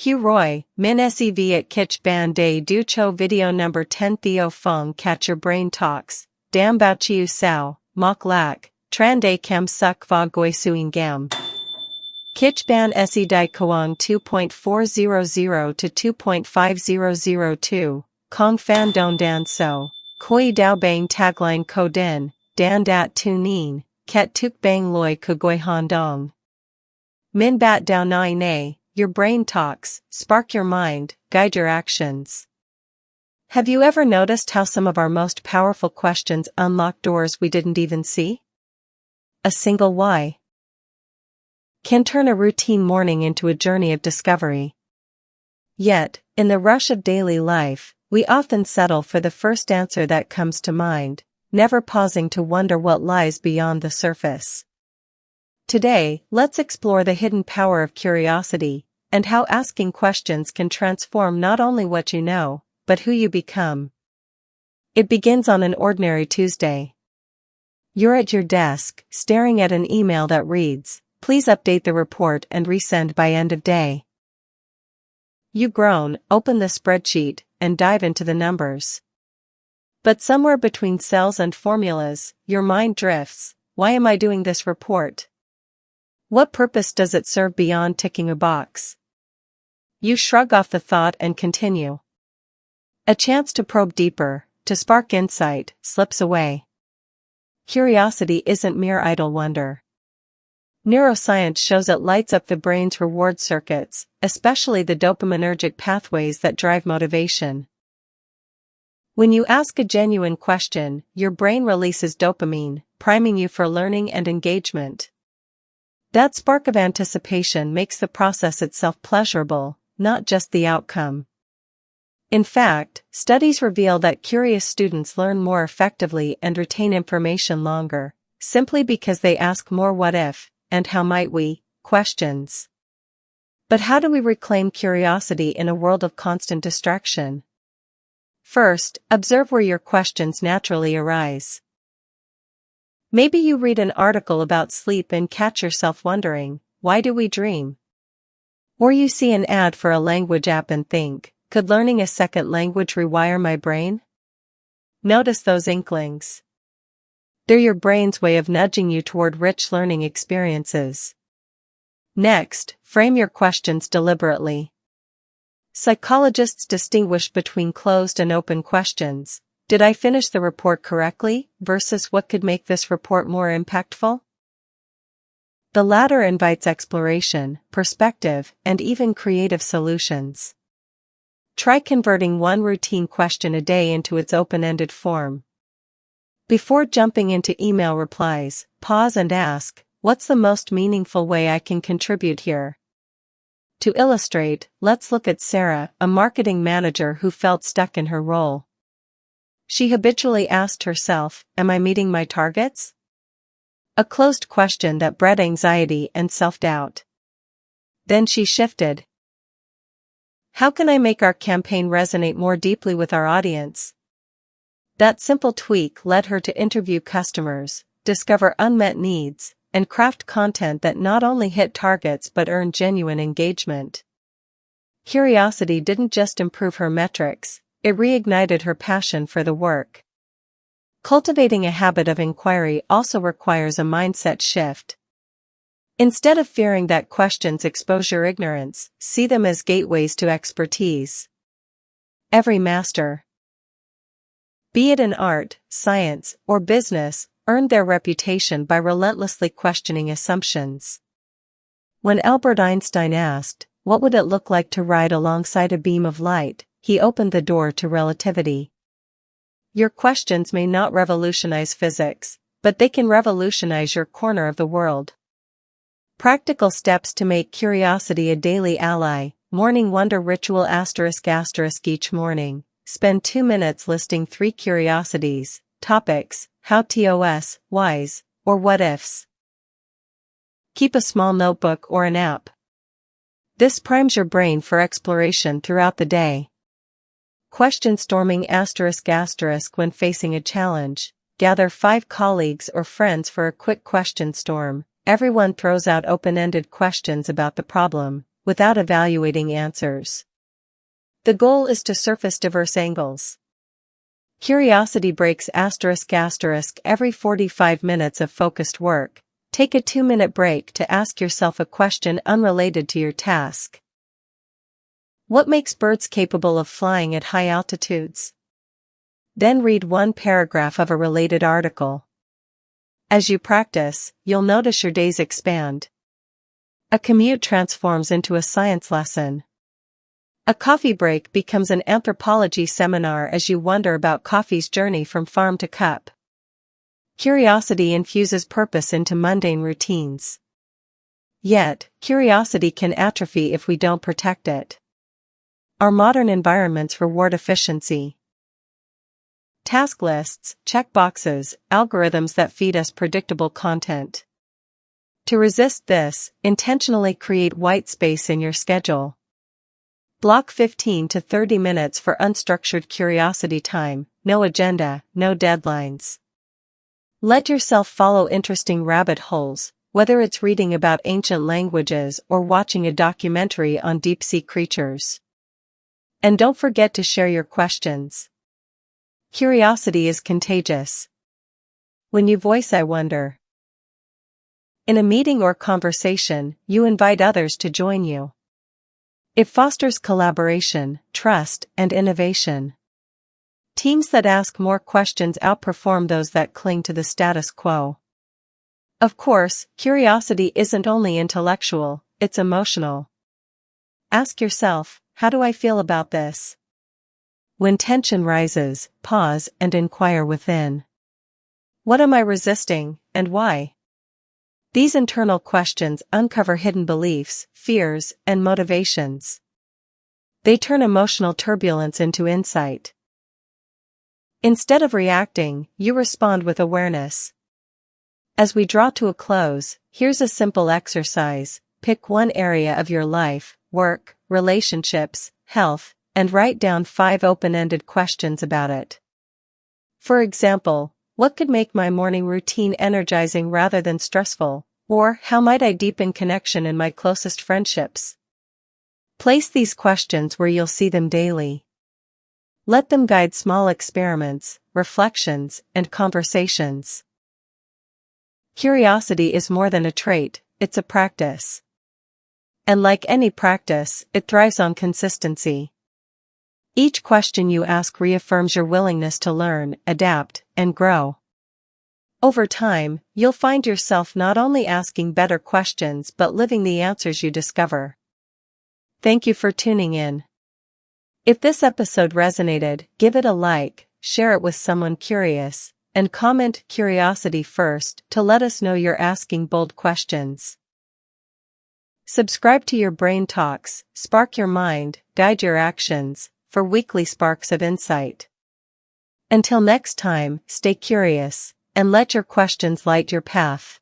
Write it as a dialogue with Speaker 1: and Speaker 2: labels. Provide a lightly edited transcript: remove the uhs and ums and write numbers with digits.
Speaker 1: Hugh Roy, Min Sev at Kitch Ban Day Du Cho Video Number 10 Theo Fung Catch Your Brain Talks, Dam Bao Chiu Sao, Mok Lak, Tran Day Kam Suk Va Goi Suing Gam. Kitch Ban Se Dai Koang 2.400 to 2.5002, Kong Fan Don Dan So, Koi Dao Bang Tagline Ko Din, Dan Dat Tu Nin, Ket Tuk Bang Loi Kugoi Han Dong. Min Bat Dao Nai Ne, your brain talks, spark your mind, guide your actions. Have you ever noticed how some of our most powerful questions unlock doors we didn't even see? A single why can turn a routine morning into a journey of discovery. Yet, in the rush of daily life, we often settle for the first answer that comes to mind, never pausing to wonder what lies beyond the surface. Today, let's explore the hidden power of curiosity, and how asking questions can transform not only what you know, but who you become. It begins on an ordinary Tuesday. You're at your desk, staring at an email that reads, "Please update the report and resend by end of day." You groan, open the spreadsheet, and dive into the numbers. But somewhere between cells and formulas, your mind drifts. Why am I doing this report? What purpose does it serve beyond ticking a box? You shrug off the thought and continue. A chance to probe deeper, to spark insight, slips away. Curiosity isn't mere idle wonder. Neuroscience shows it lights up the brain's reward circuits, especially the dopaminergic pathways that drive motivation. When you ask a genuine question, your brain releases dopamine, priming you for learning and engagement. That spark of anticipation makes the process itself pleasurable, not just the outcome. In fact, studies reveal that curious students learn more effectively and retain information longer, simply because they ask more what if, and how might we, questions. But how do we reclaim curiosity in a world of constant distraction? First, observe where your questions naturally arise. Maybe you read an article about sleep and catch yourself wondering, why do we dream? Or you see an ad for a language app and think, could learning a second language rewire my brain? Notice those inklings. They're your brain's way of nudging you toward rich learning experiences. Next, frame your questions deliberately. Psychologists distinguish between closed and open questions. Did I finish the report correctly, versus what could make this report more impactful? The latter invites exploration, perspective, and even creative solutions. Try converting one routine question a day into its open-ended form. Before jumping into email replies, pause and ask, what's the most meaningful way I can contribute here? To illustrate, let's look at Sarah, a marketing manager who felt stuck in her role. She habitually asked herself, am I meeting my targets? A closed question that bred anxiety and self-doubt. Then she shifted. How can I make our campaign resonate more deeply with our audience? That simple tweak led her to interview customers, discover unmet needs, and craft content that not only hit targets but earned genuine engagement. Curiosity didn't just improve her metrics, it reignited her passion for the work. Cultivating a habit of inquiry also requires a mindset shift. Instead of fearing that questions expose your ignorance, see them as gateways to expertise. Every master, be it in art, science, or business, earned their reputation by relentlessly questioning assumptions. When Albert Einstein asked, what would it look like to ride alongside a beam of light, he opened the door to relativity. Your questions may not revolutionize physics, but they can revolutionize your corner of the world. Practical steps to make curiosity a daily ally. Morning wonder ritual *** each morning. Spend 2 minutes listing 3 curiosities, topics, how tos, whys, or what ifs. Keep a small notebook or an app. This primes your brain for exploration throughout the day. Question storming *** when facing a challenge. Gather 5 colleagues or friends for a quick question storm. Everyone throws out open-ended questions about the problem, without evaluating answers. The goal is to surface diverse angles. Curiosity breaks *** every 45 minutes of focused work. Take a 2-minute break to ask yourself a question unrelated to your task. What makes birds capable of flying at high altitudes? Then read one paragraph of a related article. As you practice, you'll notice your days expand. A commute transforms into a science lesson. A coffee break becomes an anthropology seminar as you wonder about coffee's journey from farm to cup. Curiosity infuses purpose into mundane routines. Yet, curiosity can atrophy if we don't protect it. Our modern environments reward efficiency. Task lists, checkboxes, algorithms that feed us predictable content. To resist this, intentionally create white space in your schedule. Block 15 to 30 minutes for unstructured curiosity time, no agenda, no deadlines. Let yourself follow interesting rabbit holes, whether it's reading about ancient languages or watching a documentary on deep-sea creatures. And don't forget to share your questions. Curiosity is contagious. When you voice "I wonder" in a meeting or conversation, you invite others to join you. It fosters collaboration, trust, and innovation. Teams that ask more questions outperform those that cling to the status quo. Of course, curiosity isn't only intellectual, it's emotional. Ask yourself, how do I feel about this? When tension rises, pause and inquire within. What am I resisting, and why? These internal questions uncover hidden beliefs, fears, and motivations. They turn emotional turbulence into insight. Instead of reacting, you respond with awareness. As we draw to a close, here's a simple exercise. Pick one area of your life, work, relationships, health, and write down 5 open-ended questions about it. For example, what could make my morning routine energizing rather than stressful? Or, how might I deepen connection in my closest friendships? Place these questions where you'll see them daily. Let them guide small experiments, reflections, and conversations. Curiosity is more than a trait, it's a practice. And like any practice, it thrives on consistency. Each question you ask reaffirms your willingness to learn, adapt, and grow. Over time, you'll find yourself not only asking better questions but living the answers you discover. Thank you for tuning in. If this episode resonated, give it a like, share it with someone curious, and comment "curiosity first" to let us know you're asking bold questions. Subscribe to Your Brain Talks, spark your mind, guide your actions, for weekly sparks of insight. Until next time, stay curious, and let your questions light your path.